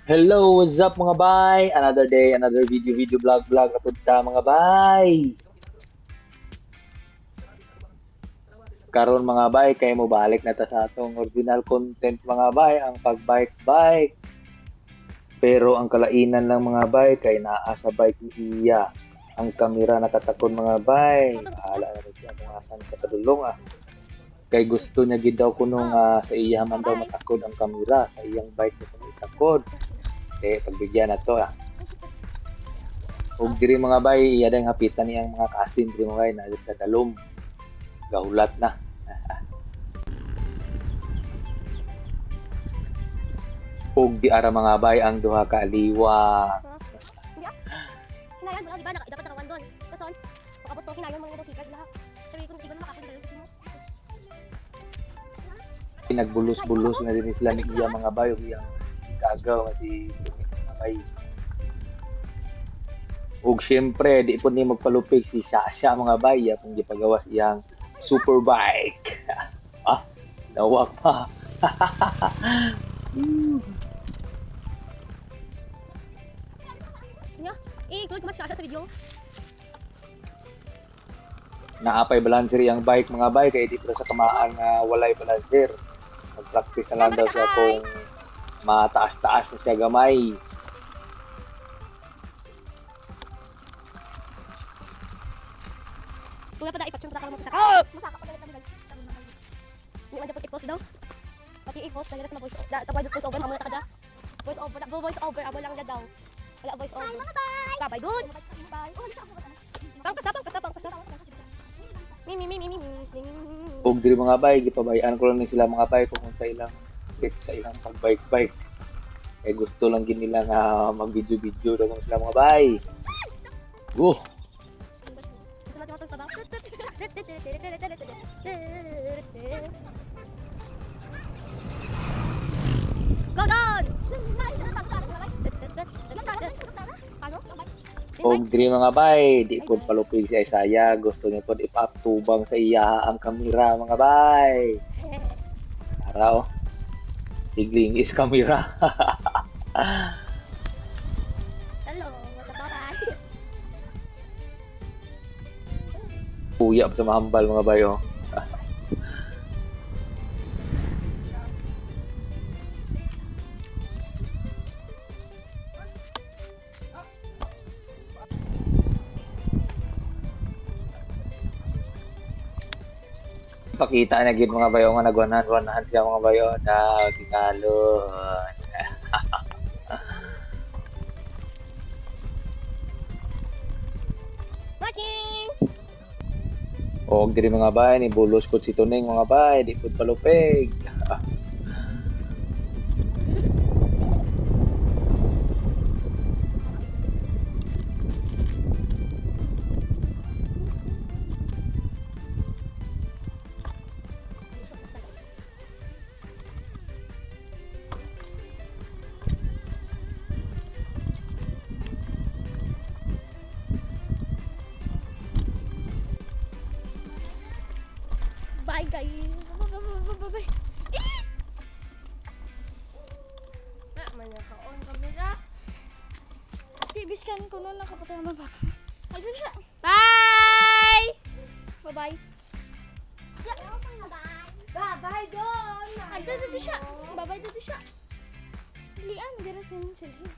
Hello, what's up mga bay? Another day, another video, vlog na punta mga bay. Karon mga bay, kay mo balik na ta sa atong original content mga bay, ang pag-bike-bike. Pero ang kalainan lang mga bay, kay naa sa bike ni Iya. Ang kamera nakatakon mga bay. Bahala na rin siya kung asan sa padulong ah. Kay gusto niya gid daw kunong sa iya man daw matakod ang kamera sa iyang bike na itakod. Pagbigyan na to ah. Ug diri mga bay, iya dang hapitan niyang mga kasin diri mga bay na sa dalom. Gahulat na. Ug di ara mga bay ang duha ka aliwa. Hindi ah. Hinayan mo lang, di ba? Dapat nakawan doon. Kason, makabot to, hinayan mo yung sikat lahat. Sabi ko, siguro makapag dayon sa simo. Nagbulos-bulos na din sila ni iya mga bay ug iyang kagaw nga si mga bay. Ug syempre di po ni magpalupig si Shasha mga bay ya kung gipagawas iyang super bike. Ah, nawak pa. Nya, i-include ko mas siya sa video. Naapay balancer ang bike mga bay kay di pa sa kamaan nga walay balancer. Mag-practice na lang daw siya kung mataas-taas na siya gamay. Kung pa da ipatsun pa ka mo sa ka. Masaka pa dalit dalit. Ni man dapat i-post daw. Pati i-post na sa voice over. Tapos voice over mo ta kada. Voice over amo lang daw. Wala voice over. Bye good. Bye. Pangpasa. Mi. Ug diri mga bay gipabayan ko lang ni sila mga bay kung sa ilang tip sa ilang pag-bike-bike. Kay gusto lang gid nila nga mag-video-video daw sila mga bay. Go. Go down! Og diri mga bay, di po palupig si Isaiah, gusto niya po ipatubang sa iya ang kamera mga bay. Tara oh. Tigling is kamera. Hello, what's up, bye? Puya pa sa mahambal mga bay oh. Pakita na gid mga bayo nga nagwanahan siya mga bayo na gikalon. Watching! Og diri mga bay ni bulos pud si Tuning mga bay, di pud palupig. Bye guys! Bye! Manakaon kamera. Tibis kan ko nun nakapatay naman baka. Ayun siya. Bye! Bye-bye. Bye-bye doon! Ado dito siya. Bye-bye dito siya. Lian, dira sa inyo silhin.